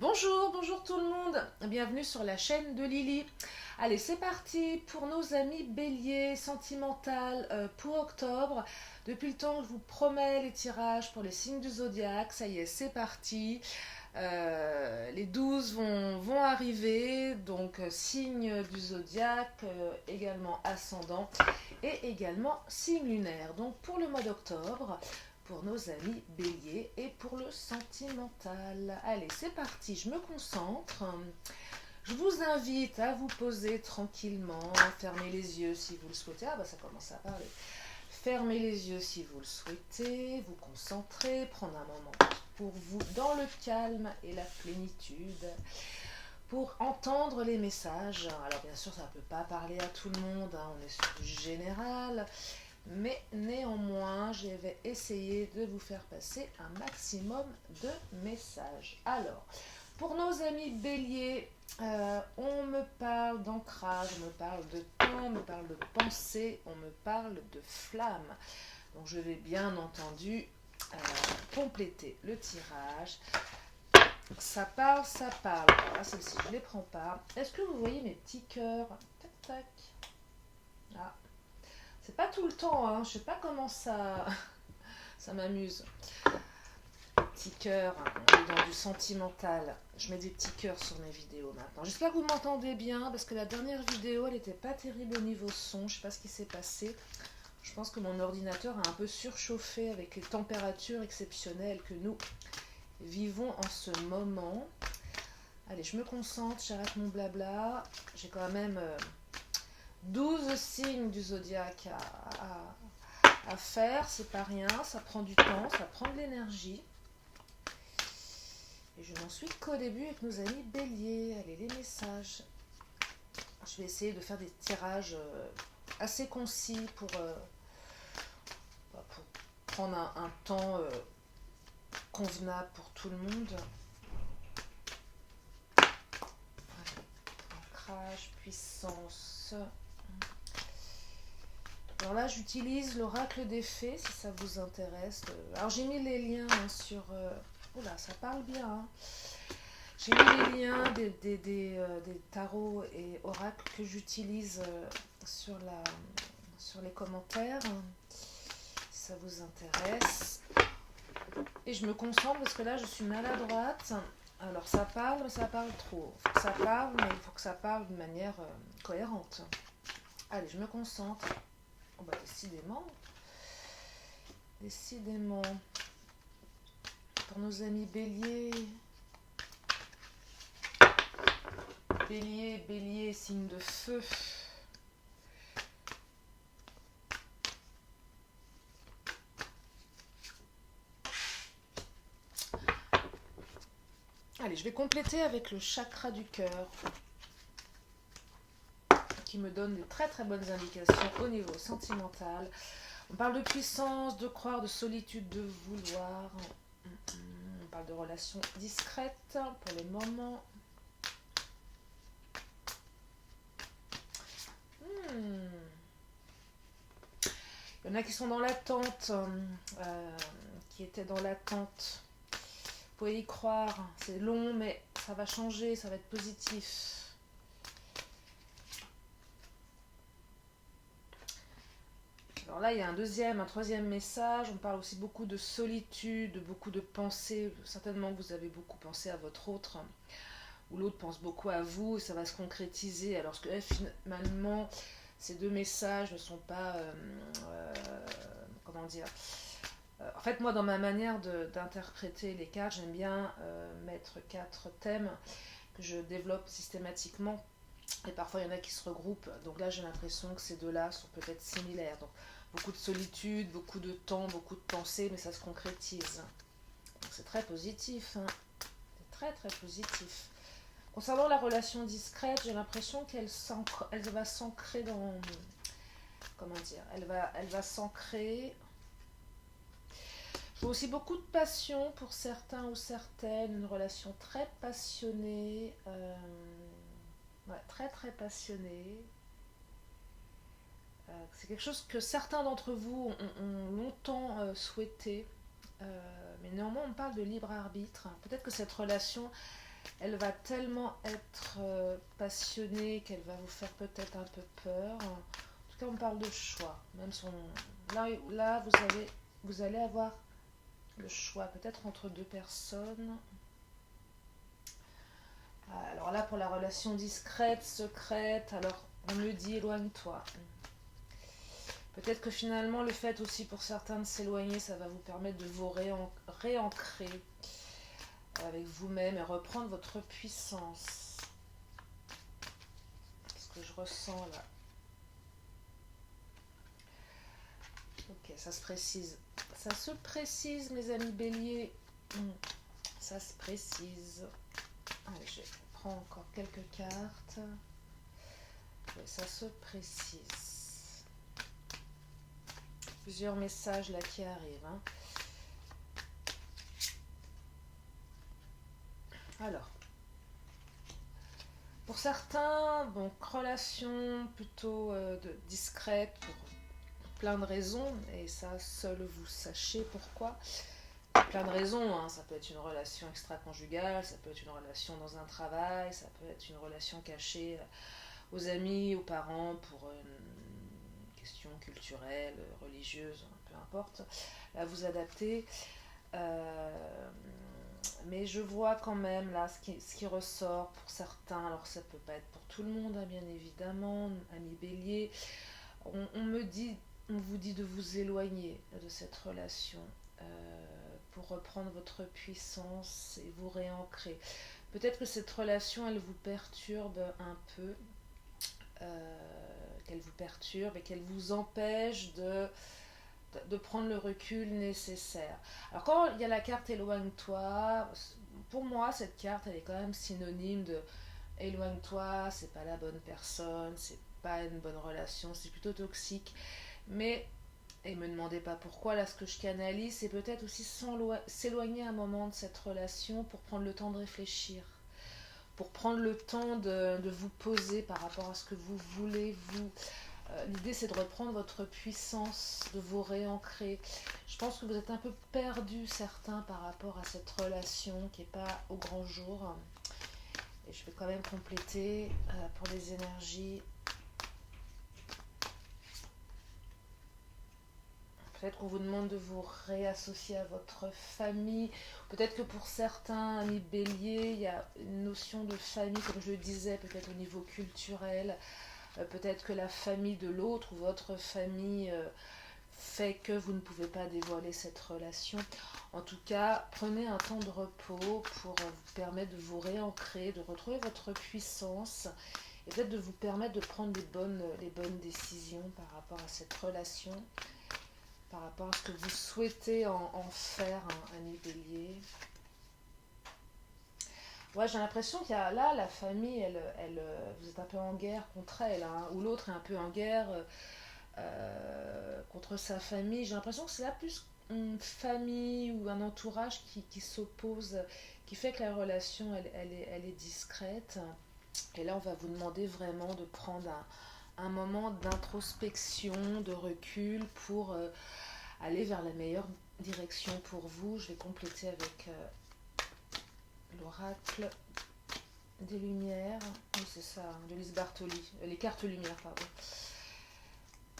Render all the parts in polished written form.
Bonjour, bonjour tout le monde, bienvenue sur la chaîne de Lily. Allez, c'est parti pour nos amis béliers sentimental pour octobre. Depuis le temps que je vous promets les tirages pour les signes du zodiaque, ça y est, c'est parti. Les 12 vont arriver, donc signe du zodiaque, également ascendant et également signe lunaire. Donc pour le mois d'octobre, pour nos amis béliers et pour le sentimental. Allez, c'est parti, je me concentre. Je vous invite à vous poser tranquillement, fermer les yeux si vous le souhaitez. Ah bah ça commence à parler. Fermez les yeux si vous le souhaitez, vous concentrer, prendre un moment pour vous dans le calme et la plénitude, pour entendre les messages. Alors bien sûr, ça ne peut pas parler à tout le monde, hein, on est sur du général, mais néanmoins, je vais essayer de vous faire passer un maximum de messages. Alors, pour nos amis béliers, on me parle d'ancrage, on me parle de temps, on me parle de pensée, on me parle de flamme. Donc je vais bien entendu compléter le tirage. Ça parle, ça parle. Alors là, celle-ci, je ne les prends pas. Est-ce que vous voyez mes petits cœurs? Tac, tac. Ah. C'est pas tout le temps, hein. Je sais pas comment ça m'amuse. Petits cœurs, on est dans du sentimental. Je mets des petits cœurs sur mes vidéos maintenant. J'espère que vous m'entendez bien, parce que la dernière vidéo, elle n'était pas terrible au niveau son. Je sais pas ce qui s'est passé. Je pense que mon ordinateur a un peu surchauffé avec les températures exceptionnelles que nous vivons en ce moment. Allez, je me concentre, j'arrête mon blabla. J'ai quand même 12 signes du zodiaque à faire. C'est pas rien, ça prend du temps, ça prend de l'énergie. Et je n'en suis qu'au début avec nos amis béliers. Allez, les messages. Je vais essayer de faire des tirages assez concis pour prendre un temps convenable pour tout le monde. Ancrage, puissance. Alors là, j'utilise l'oracle des fées, si ça vous intéresse. Alors j'ai mis les liens sur... Oula, ça parle bien. Hein. J'ai mis les liens des tarots et oracles que j'utilise sur les commentaires, si ça vous intéresse. Et je me concentre parce que là, je suis maladroite. Alors ça parle, mais ça parle trop. Il faut que ça parle, mais il faut que ça parle de manière cohérente. Allez, je me concentre. Oh bah décidément. Décidément. Pour nos amis béliers. Bélier, signe de feu. Allez, je vais compléter avec le chakra du cœur, qui me donne de très très bonnes indications au niveau sentimental. On parle de puissance, de croire, de solitude, de vouloir. On parle de relations discrètes pour les moments. Il y en a qui sont dans l'attente, qui étaient dans l'attente. Vous pouvez y croire, c'est long, mais ça va changer, ça va être positif. Alors là, il y a un troisième message. On parle aussi beaucoup de solitude, beaucoup de pensées. Certainement, vous avez beaucoup pensé à votre autre, ou l'autre pense beaucoup à vous, et ça va se concrétiser. Alors que finalement, ces deux messages ne sont pas... comment dire, en fait, moi, dans ma manière d'interpréter les cartes, j'aime bien mettre 4 thèmes que je développe systématiquement. Et parfois, il y en a qui se regroupent. Donc là, j'ai l'impression que ces deux-là sont peut-être similaires. Donc, beaucoup de solitude, beaucoup de temps, beaucoup de pensées, mais ça se concrétise. Donc, c'est très positif. Hein. C'est très, très positif. Concernant la relation discrète, j'ai l'impression qu'elle va s'ancrer dans... Comment dire, elle va s'ancrer... Je vois aussi beaucoup de passion pour certains ou certaines, une relation très passionnée, très très passionnée. C'est quelque chose que certains d'entre vous ont longtemps souhaité, mais néanmoins on parle de libre arbitre. Peut-être que cette relation, Elle va tellement être passionnée qu'elle va vous faire peut-être un peu peur. En tout cas, on parle de choix. Même son... là vous allez avoir le choix peut-être entre deux personnes. Alors là, pour la relation discrète, secrète, alors on me dit éloigne-toi. Peut-être que finalement, le fait aussi pour certains de s'éloigner, ça va vous permettre de vous réancrer avec vous-même et reprendre votre puissance. Ce que je ressens là. Ok, ça se précise. Ça se précise, mes amis béliers. Ça se précise. Allez, je prends encore quelques cartes. Oui, ça se précise. Plusieurs messages là qui arrivent. Hein. Alors, pour certains, donc relation plutôt discrète pour plein de raisons, et ça seul vous sachez pourquoi. Plein de raisons, hein. Ça peut être une relation extra-conjugale, ça peut être une relation dans un travail, ça peut être une relation cachée aux amis, aux parents pour une question culturelle, religieuse, peu importe. Là, vous adaptez. Mais je vois quand même là ce qui ressort pour certains. Alors ça peut pas être pour tout le monde, hein, bien évidemment, ami bélier. On me dit, on vous dit de vous éloigner de cette relation pour reprendre votre puissance et vous réancrer. Peut-être que cette relation, elle vous perturbe un peu, qu'elle vous perturbe et qu'elle vous empêche de prendre le recul nécessaire. Alors quand il y a la carte éloigne-toi, pour moi cette carte elle est quand même synonyme de éloigne-toi, c'est pas la bonne personne, c'est pas une bonne relation, c'est plutôt toxique. Mais, et me demandez pas pourquoi, là ce que je canalise, c'est peut-être aussi s'éloigner un moment de cette relation pour prendre le temps de réfléchir, pour prendre le temps de vous poser par rapport à ce que vous voulez, vous. L'idée c'est de reprendre votre puissance, de vous réancrer. Je pense que vous êtes un peu perdus certains par rapport à cette relation qui n'est pas au grand jour. Et je vais quand même compléter pour les énergies. Peut-être qu'on vous demande de vous réassocier à votre famille. Peut-être que pour certains amis béliers, il y a une notion de famille, comme je le disais, peut-être au niveau culturel. Peut-être que la famille de l'autre ou votre famille fait que vous ne pouvez pas dévoiler cette relation. En tout cas, prenez un temps de repos pour vous permettre de vous réancrer, de retrouver votre puissance et peut-être de vous permettre de prendre les bonnes décisions par rapport à cette relation, par rapport à ce que vous souhaitez en faire, ami bélier. Ouais, j'ai l'impression qu'il y a là, la famille, vous êtes un peu en guerre contre elle, hein, ou l'autre est un peu en guerre contre sa famille. J'ai l'impression que c'est là plus une famille ou un entourage qui s'oppose, qui fait que la relation, elle est discrète. Et là, on va vous demander vraiment de prendre un moment d'introspection, de recul pour aller vers la meilleure direction pour vous. Je vais compléter avec l'oracle des lumières. Oui, c'est ça, de Lise Bartoli. Les cartes lumière, pardon.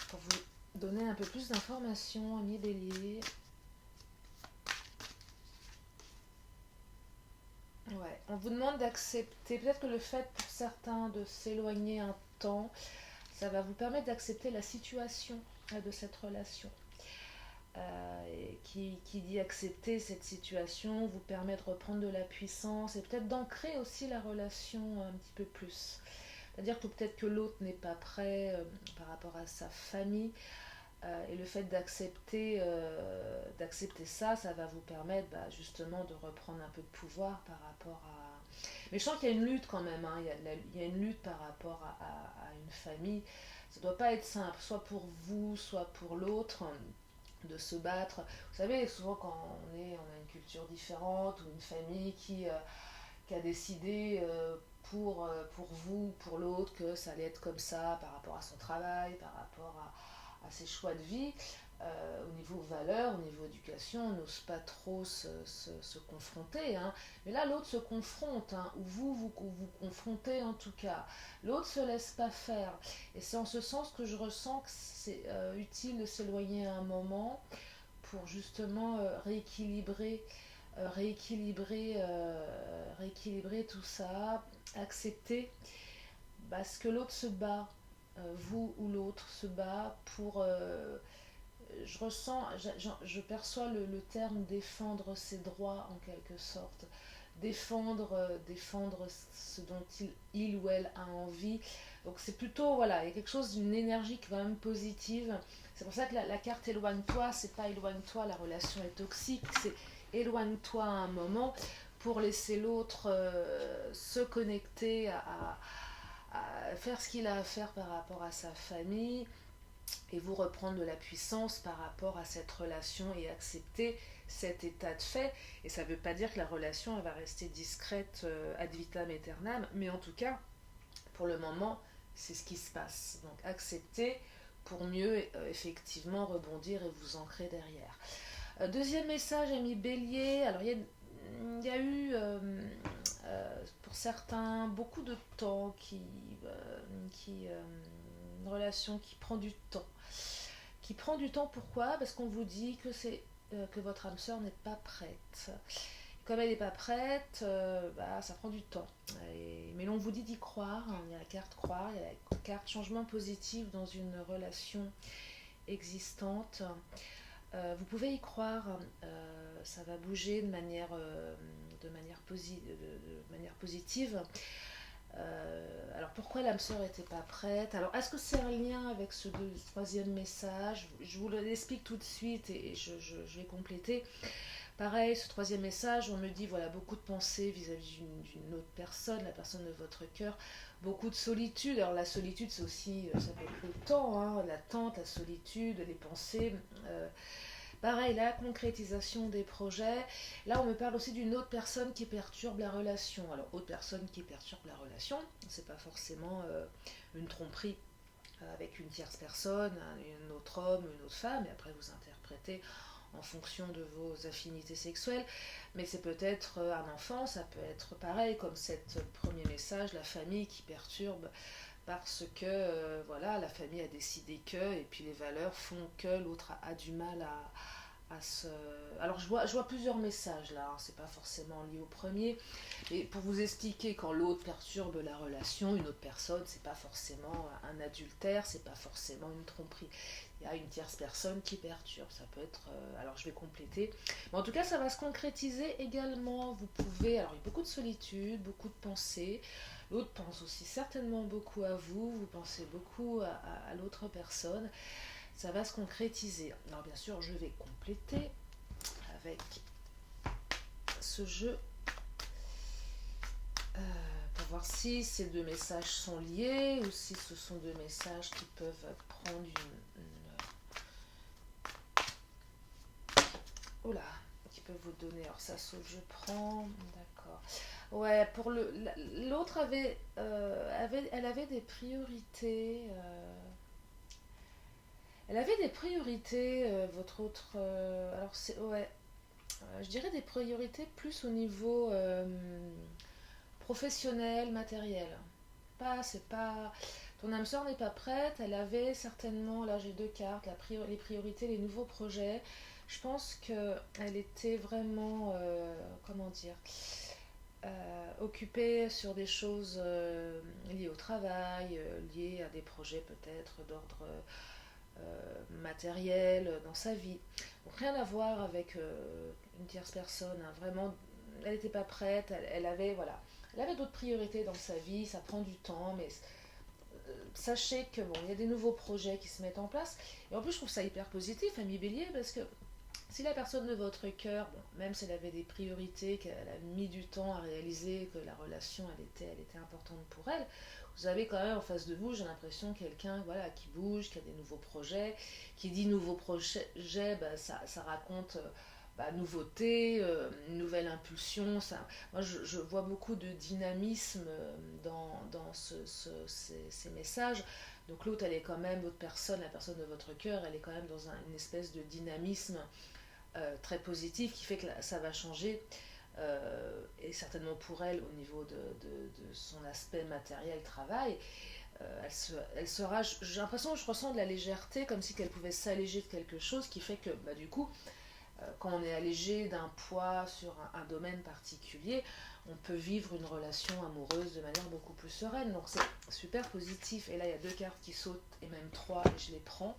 Pour vous donner un peu plus d'informations, amis bélier. Ouais, on vous demande d'accepter, peut-être que le fait pour certains de s'éloigner un temps, ça va vous permettre d'accepter la situation de cette relation. Qui dit accepter cette situation vous permet de reprendre de la puissance et peut-être d'ancrer aussi la relation un petit peu plus. C'est-à-dire que peut-être que l'autre n'est pas prêt par rapport à sa famille et le fait d'accepter ça, ça va vous permettre justement de reprendre un peu de pouvoir par rapport à... Mais je sens qu'il y a une lutte quand même, hein. Il y a une lutte par rapport à une famille. Ça ne doit pas être simple, soit pour vous, soit pour l'autre, de se battre. Vous savez, souvent quand on a une culture différente ou une famille qui a décidé pour vous, pour l'autre, que ça allait être comme ça par rapport à son travail, par rapport à ses choix de vie. au niveau valeur, au niveau éducation, on n'ose pas trop se confronter. Hein. Mais là, l'autre se confronte, hein, ou vous confrontez en tout cas. L'autre se laisse pas faire. Et c'est en ce sens que je ressens que c'est utile de s'éloigner à un moment pour justement rééquilibrer tout ça, accepter parce que l'autre se bat, vous ou l'autre se bat pour je ressens, je perçois le terme défendre ses droits en quelque sorte. Défendre ce dont il ou elle a envie. Donc c'est plutôt, voilà, il y a quelque chose d'une énergie quand même positive. C'est pour ça que la carte éloigne-toi, c'est pas éloigne-toi, la relation est toxique, c'est éloigne-toi à un moment pour laisser l'autre se connecter à faire ce qu'il a à faire par rapport à sa famille, et vous reprendre de la puissance par rapport à cette relation et accepter cet état de fait. Et ça ne veut pas dire que la relation elle va rester discrète ad vitam aeternam, mais en tout cas, pour le moment, c'est ce qui se passe. Donc accepter pour mieux effectivement rebondir et vous ancrer derrière. Deuxième message, ami Bélier. Alors il y a eu pour certains beaucoup de temps une relation qui prend du temps. Qui prend du temps, pourquoi? Parce qu'on vous dit que votre âme sœur n'est pas prête. Comme elle n'est pas prête, ça prend du temps. Mais l'on vous dit d'y croire. Hein. Il y a la carte croire, il y a la carte changement positif dans une relation existante. Vous pouvez y croire, ça va bouger de manière positive. Alors pourquoi l'âme sœur n'était pas prête? Alors est-ce que c'est un lien avec ce troisième message? Je vous l'explique tout de suite et je vais compléter. Pareil, ce troisième message, on me dit voilà beaucoup de pensées vis-à-vis d'une autre personne, la personne de votre cœur, beaucoup de solitude. Alors la solitude, c'est aussi, ça peut être le temps, hein, l'attente, la solitude, les pensées. Pareil, la concrétisation des projets. Là, on me parle aussi d'une autre personne qui perturbe la relation. Alors, autre personne qui perturbe la relation, c'est pas forcément une tromperie avec une tierce personne, un autre homme, une autre femme, et après vous interprétez en fonction de vos affinités sexuelles. Mais c'est peut-être un enfant, ça peut être pareil, comme cet premier message, la famille qui perturbe parce que voilà, la famille a décidé que, et puis les valeurs font que l'autre a du mal à se... Alors je vois plusieurs messages là, hein, c'est pas forcément lié au premier, et pour vous expliquer, quand l'autre perturbe la relation, une autre personne, c'est pas forcément un adultère, c'est pas forcément une tromperie. Il y a une tierce personne qui perturbe, ça peut être... alors je vais compléter. Mais en tout cas, ça va se concrétiser également. Vous pouvez... Alors il y a beaucoup de solitude, beaucoup de pensées. L'autre pense aussi certainement beaucoup à vous, vous pensez beaucoup à l'autre personne. Ça va se concrétiser. Alors bien sûr, je vais compléter avec ce jeu pour voir si ces deux messages sont liés ou si ce sont deux messages qui peuvent prendre oh là, qui peuvent vous donner. Alors ça, ce je prends, d'accord. Ouais, pour l'autre elle avait des priorités. Elle avait des priorités, votre autre. Alors c'est ouais, je dirais des priorités plus au niveau professionnel, matériel. C'est pas. Ton âme sœur n'est pas prête. Elle avait certainement, là j'ai deux cartes, les priorités, les nouveaux projets. Je pense qu'elle était vraiment, comment dire, occupée sur des choses liées au travail, liées à des projets peut-être d'ordre matériel dans sa vie. Donc rien à voir avec une tierce personne, hein. Vraiment, elle n'était pas prête, elle avait, voilà, elle avait d'autres priorités dans sa vie, ça prend du temps, mais sachez que bon, il y a des nouveaux projets qui se mettent en place. Et en plus, je trouve ça hyper positif, ami Bélier, parce que si la personne de votre cœur, bon, même si elle avait des priorités, qu'elle a mis du temps à réaliser que la relation, elle était importante pour elle, vous avez quand même en face de vous, j'ai l'impression, quelqu'un voilà, qui bouge, qui a des nouveaux projets. Qui dit nouveaux projets, ça raconte nouveauté, une nouvelle impulsion. Ça, moi, je vois beaucoup de dynamisme dans ces messages. Donc l'autre, elle est quand même, l'autre personne, la personne de votre cœur, elle est quand même dans une espèce de dynamisme très positif qui fait que ça va changer. Et certainement pour elle au niveau de son aspect matériel travail, elle sera, j'ai l'impression que je ressens de la légèreté comme si elle pouvait s'alléger de quelque chose qui fait que du coup quand on est allégé d'un poids sur un domaine particulier, on peut vivre une relation amoureuse de manière beaucoup plus sereine. Donc c'est super positif. Et là, il y a deux cartes qui sautent, et même trois, et je les prends.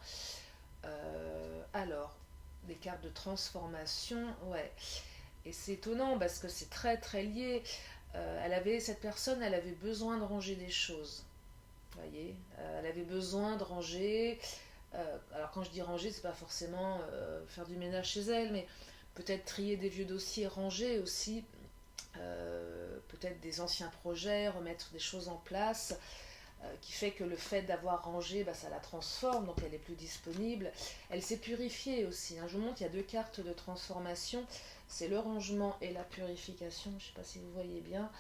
Alors, des cartes de transformation, ouais. Et c'est étonnant parce que c'est très très lié. Cette personne, elle avait besoin de ranger des choses. Vous voyez, elle avait besoin de ranger. Alors quand je dis ranger, c'est pas forcément faire du ménage chez elle, mais peut-être trier des vieux dossiers, ranger aussi, peut-être des anciens projets, remettre des choses en place, qui fait que le fait d'avoir rangé, ça la transforme, donc elle est plus disponible. Elle s'est purifiée aussi. Hein. Je vous montre, il y a deux cartes de transformation, c'est le rangement et la purification, je ne sais pas si vous voyez bien.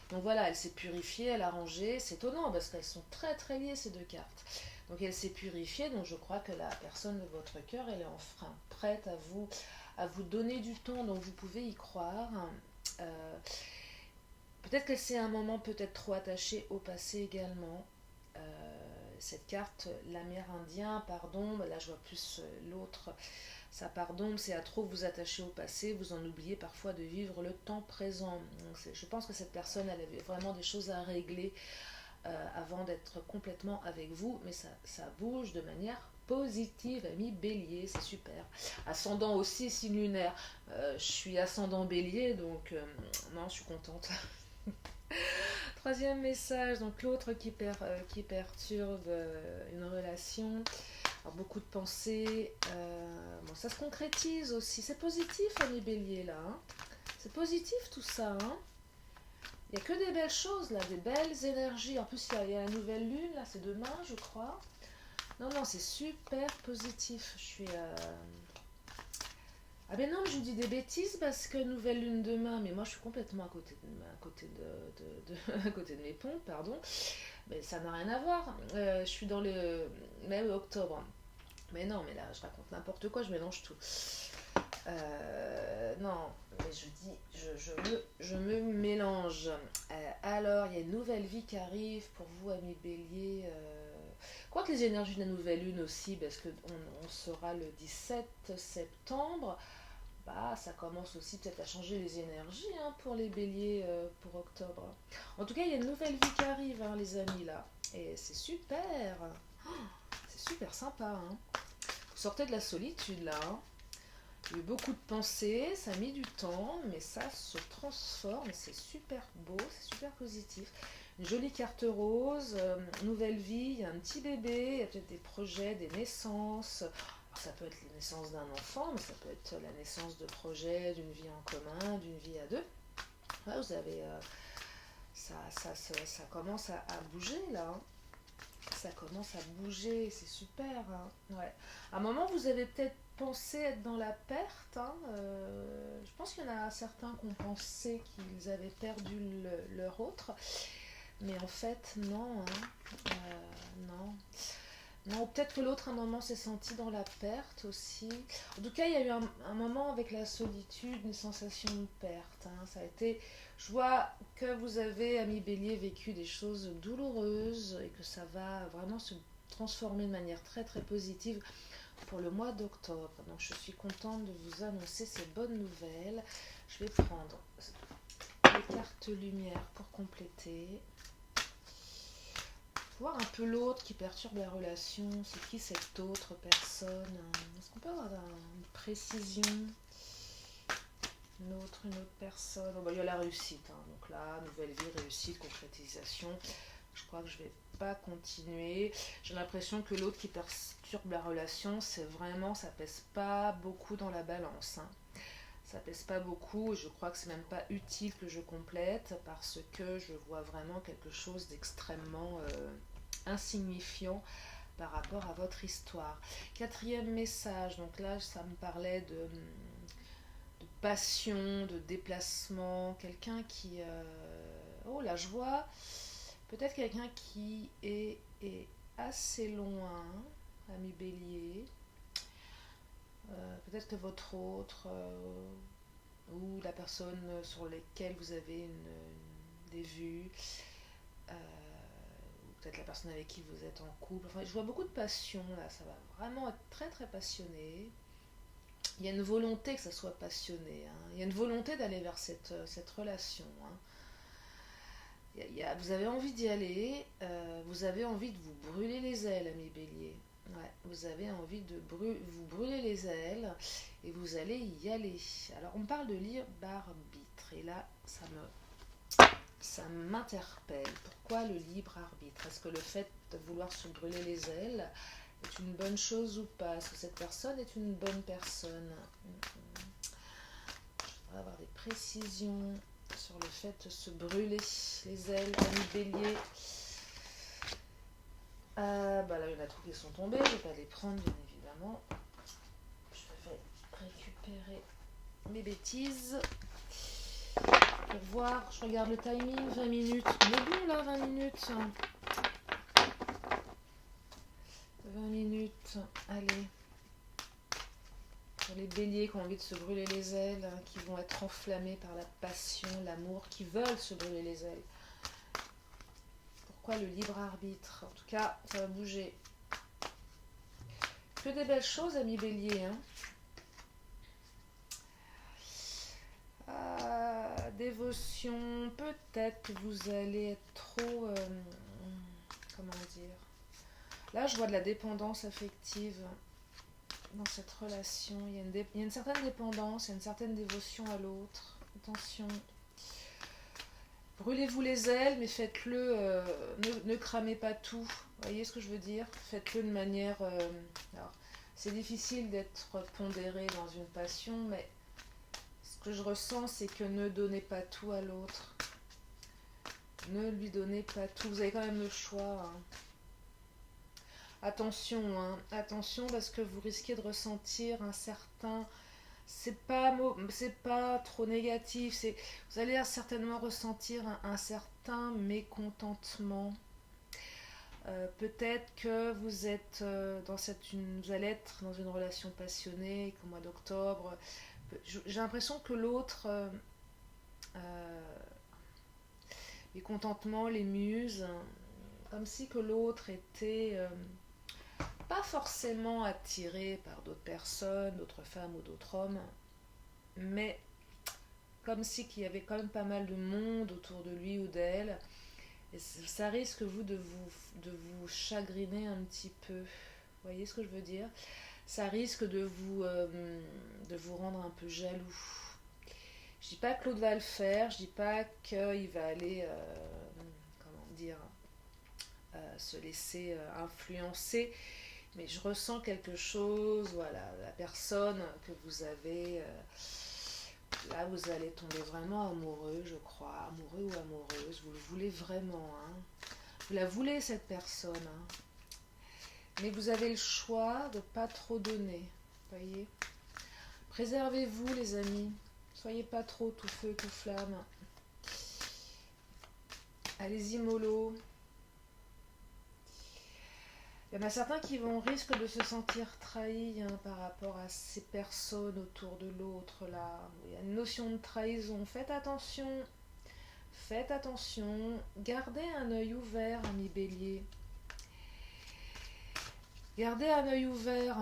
Donc voilà, elle s'est purifiée, elle a rangé, c'est étonnant parce qu'elles sont très très liées ces deux cartes. Donc elle s'est purifiée, donc je crois que la personne de votre cœur, elle est enfin prête à vous donner du temps, donc vous pouvez y croire. Euh, Peut-être qu'elle s'est à un moment peut-être trop attachée au passé également. Euh, cette carte, l'amérindien, pardon, là je vois plus l'autre, ça pardon, c'est à trop vous attacher au passé, vous en oubliez parfois de vivre le temps présent. Donc, je pense que cette personne, elle avait vraiment des choses à régler avant d'être complètement avec vous, mais ça bouge de manière positive, ami Bélier, c'est super. Ascendant aussi, signe lunaire. Je suis ascendant Bélier, donc non, je suis contente. Troisième message, donc l'autre qui perturbe une relation. Alors, beaucoup de pensées. Bon, ça se concrétise aussi. C'est positif, ami Bélier, là. Hein. C'est positif tout ça. Hein. Il n'y a que des belles choses, là, des belles énergies. En plus, il y a la nouvelle lune, là, c'est demain, je crois. Non, non, c'est super positif. Je suis... Ah ben non, je vous dis des bêtises parce que nouvelle lune demain, mais moi je suis complètement à côté de mes pompes, pardon. Mais ça n'a rien à voir. Je suis dans le même octobre. Mais non, mais là je raconte n'importe quoi, je mélange tout. Non, mais je me mélange. Alors, il y a une nouvelle vie qui arrive pour vous, amis Bélier. Quoique les énergies de la nouvelle lune aussi, parce qu'on sera le 17 septembre. Ça commence aussi peut-être à changer les énergies hein, pour les béliers pour octobre. En tout cas, il y a une nouvelle vie qui arrive, hein, les amis, là. Et c'est super. Oh, c'est super sympa. Hein. Vous sortez de la solitude, là. Hein. Il y a eu beaucoup de pensées, ça a mis du temps, mais ça se transforme et c'est super beau, c'est super positif. Une jolie carte rose, nouvelle vie, il y a un petit bébé, il y a peut-être des projets, des naissances. Alors, ça peut être la naissance d'un enfant, mais ça peut être la naissance de projets, d'une vie en commun, d'une vie à deux. Ouais, vous avez... ça commence à bouger là. Hein. Ça commence à bouger, c'est super. Hein. Ouais. À un moment, vous avez peut-être pensé être dans la perte. Hein. Je pense qu'il y en a certains qui ont pensé qu'ils avaient perdu leur autre. Mais en fait, non. Hein. Non. Non, peut-être que l'autre, à un moment, s'est senti dans la perte aussi. En tout cas, il y a eu un moment avec la solitude, une sensation de perte. Hein. Ça a été... Je vois que vous avez, ami Bélier, vécu des choses douloureuses et que ça va vraiment se transformer de manière très très positive pour le mois d'octobre. Donc, je suis contente de vous annoncer ces bonnes nouvelles. Je vais prendre les cartes lumière pour compléter. Voir un peu l'autre qui perturbe la relation, c'est qui cette autre personne? Est-ce qu'on peut avoir une précision? Une autre personne. Il y a la réussite, hein. Donc là, nouvelle vie, réussite, concrétisation. Je crois que je vais pas continuer. J'ai l'impression que l'autre qui perturbe la relation, c'est vraiment, ça pèse pas beaucoup dans la balance. Hein. Ça pèse pas beaucoup, je crois que c'est même pas utile que je complète parce que je vois vraiment quelque chose d'extrêmement insignifiant par rapport à votre histoire. Quatrième message, donc là ça me parlait de passion, de déplacement, quelqu'un qui... Oh là, je vois peut-être quelqu'un qui est assez loin, ami Bélier. Peut-être que votre autre, ou la personne sur laquelle vous avez des vues, ou peut-être la personne avec qui vous êtes en couple. Enfin, je vois beaucoup de passion là, ça va vraiment être très très passionné. Il y a une volonté que ça soit passionné, hein. Il y a une volonté d'aller vers cette relation, hein. Vous avez envie d'y aller, vous avez envie de vous brûler les ailes, ami Bélier. Ouais, vous avez envie de vous brûler les ailes et vous allez y aller. Alors, on parle de libre arbitre et là, ça m'interpelle. Pourquoi le libre arbitre? Est-ce que le fait de vouloir se brûler les ailes est une bonne chose ou pas? Est-ce que cette personne est une bonne personne? Je voudrais avoir des précisions sur le fait de se brûler les ailes, ami Bélier. Bah là, il y en a trop qui sont tombés, je vais pas les prendre, bien évidemment. Je vais récupérer mes bêtises. Pour voir, je regarde le timing, 20 minutes. On est bon là, 20 minutes. 20 minutes, allez. Pour les béliers qui ont envie de se brûler les ailes, hein, qui vont être enflammés par la passion, l'amour, qui veulent se brûler les ailes. Pourquoi le libre arbitre? En tout cas, ça va bouger. Que des belles choses, amis béliers, hein. Dévotion, peut-être que vous allez être trop... comment dire? Là, je vois de la dépendance affective dans cette relation. Il y a une certaine dépendance, il y a une certaine dévotion à l'autre. Attention. Brûlez-vous les ailes, mais faites-le, ne cramez pas tout. Vous voyez ce que je veux dire? Faites-le de manière... alors, c'est difficile d'être pondéré dans une passion, mais ce que je ressens, c'est que ne donnez pas tout à l'autre. Ne lui donnez pas tout. Vous avez quand même le choix, hein. Attention, hein. Attention, parce que vous risquez de ressentir un certain... C'est pas trop négatif. Vous allez certainement ressentir un certain mécontentement. Peut-être que vous êtes vous allez être dans une relation passionnée, comme au mois d'octobre. J'ai l'impression que l'autre, les contentements, les muses, comme si que l'autre était pas forcément attiré par d'autres personnes, d'autres femmes ou d'autres hommes, mais comme si qu'il y avait quand même pas mal de monde autour de lui ou d'elle. Et ça risque de vous chagriner un petit peu. Vous voyez ce que je veux dire? Ça risque de vous rendre un peu jaloux. Je dis pas que l'autre va le faire, je dis pas qu'il va aller, comment dire, se laisser influencer, mais je ressens quelque chose, voilà, la personne que vous avez, là vous allez tomber vraiment amoureux, je crois, amoureux ou amoureuse, vous le voulez vraiment, hein. Vous la voulez cette personne, hein. Mais vous avez le choix de pas trop donner, voyez. Préservez-vous les amis, soyez pas trop tout feu, tout flamme. Allez-y mollo. Il y en a certains qui risquent de se sentir trahis, hein, par rapport à ces personnes autour de l'autre là. Il y a une notion de trahison. Faites attention. Faites attention. Gardez un œil ouvert, ami bélier. Gardez un œil ouvert.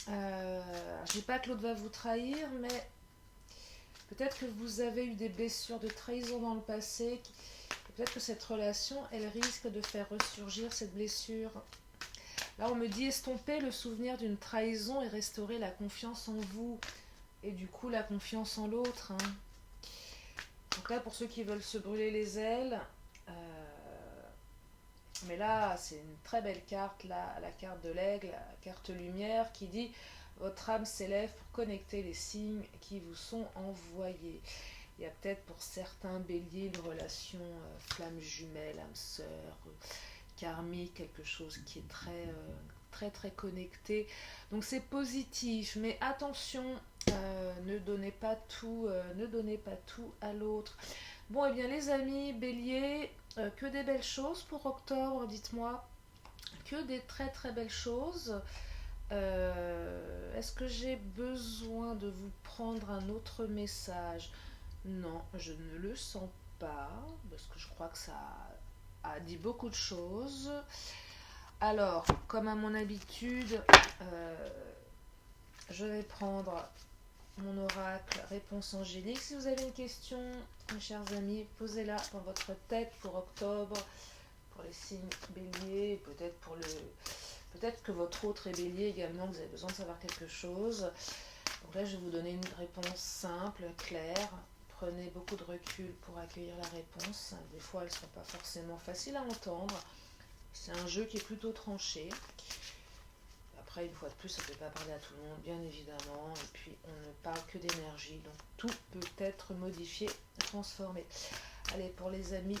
Je dis pas que l'autre va vous trahir, mais peut-être que vous avez eu des blessures de trahison dans le passé. Peut-être que cette relation, elle risque de faire ressurgir cette blessure. Là, on me dit estomper le souvenir d'une trahison et restaurer la confiance en vous. Et du coup, la confiance en l'autre, hein. Donc là, pour ceux qui veulent se brûler les ailes, mais là, c'est une très belle carte, là, la carte de l'aigle, la carte lumière, qui dit « Votre âme s'élève pour connecter les signes qui vous sont envoyés ». Il y a peut-être pour certains béliers une relation flamme jumelle, âme sœur, karmique, quelque chose qui est très très très connectés. Donc c'est positif, mais attention, ne donnez pas tout, ne donnez pas tout à l'autre. Bon, et bien les amis, Bélier, que des belles choses pour octobre, dites-moi, que des très très belles choses. Est-ce que j'ai besoin de vous prendre un autre message? Non, je ne le sens pas, parce que je crois que ça a dit beaucoup de choses. Alors, comme à mon habitude, euh, je vais prendre mon oracle réponse angélique. Si vous avez une question, mes chers amis, posez-la dans votre tête pour octobre, pour les signes béliers, peut-être que votre autre est bélier également, vous avez besoin de savoir quelque chose. Donc là, je vais vous donner une réponse simple, claire. Prenez beaucoup de recul pour accueillir la réponse. Des fois, elles ne sont pas forcément faciles à entendre. C'est un jeu qui est plutôt tranché. Après, une fois de plus, ça ne peut pas parler à tout le monde, bien évidemment. Et puis, on ne parle que d'énergie. Donc, tout peut être modifié, transformé. Allez, pour les amis,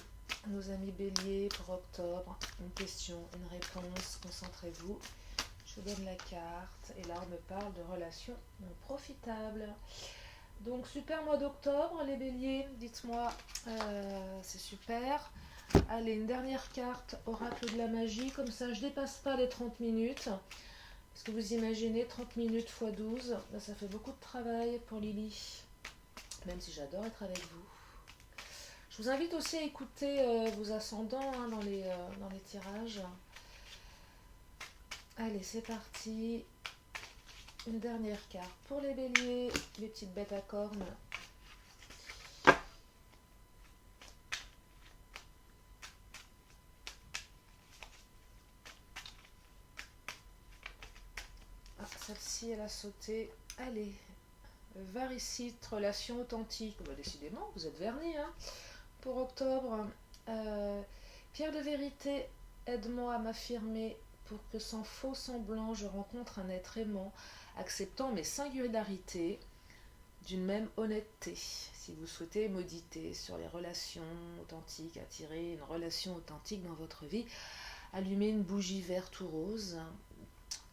nos amis béliers, pour octobre, une question, une réponse. Concentrez-vous. Je donne la carte. Et là, on me parle de relations profitables. Donc, super mois d'octobre, les béliers. Dites-moi, c'est super. Allez, une dernière carte, oracle de la magie. Comme ça, je ne dépasse pas les 30 minutes. Est-ce que vous imaginez 30 minutes x 12, ben, ça fait beaucoup de travail pour Lily, même si j'adore être avec vous. Je vous invite aussi à écouter vos ascendants dans les tirages. Allez, c'est parti. Une dernière carte pour les béliers, les petites bêtes à cornes. Ah, celle-ci, elle a sauté. Allez, varicite, relation authentique. Bah, décidément, vous êtes vernis, hein. Pour octobre, pierre de vérité, aide-moi à m'affirmer pour que sans faux semblant je rencontre un être aimant, acceptant mes singularités d'une même honnêteté. Si vous souhaitez méditer sur les relations authentiques, attirer une relation authentique dans votre vie, allumez une bougie verte ou rose.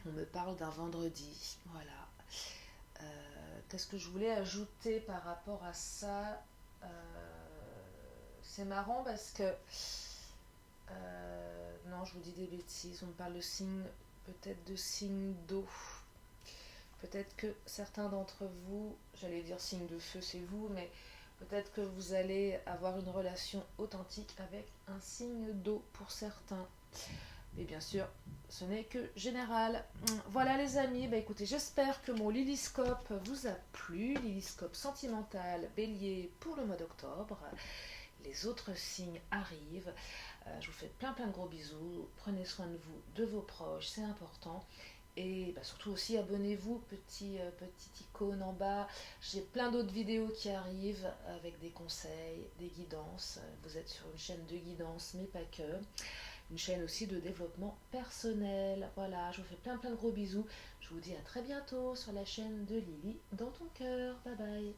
On me parle d'un vendredi. Voilà. Qu'est-ce que je voulais ajouter par rapport à ça? C'est marrant parce que non, je vous dis des bêtises. On me parle de signe, peut-être de signe d'eau. Peut-être que certains d'entre vous, j'allais dire signe de feu, c'est vous, mais peut-être que vous allez avoir une relation authentique avec un signe d'eau pour certains. Mais bien sûr, ce n'est que général. Voilà les amis, bah écoutez, j'espère que mon Lilyscope vous a plu. Lilyscope sentimental bélier pour le mois d'octobre. Les autres signes arrivent. Je vous fais plein de gros bisous. Prenez soin de vous, de vos proches, c'est important. Et bah, surtout aussi abonnez-vous, petit icône en bas. J'ai plein d'autres vidéos qui arrivent avec des conseils, des guidances. Vous êtes sur une chaîne de guidance, mais pas que. Une chaîne aussi de développement personnel. Voilà, je vous fais plein de gros bisous. Je vous dis à très bientôt sur la chaîne de Lily dans ton cœur. Bye bye.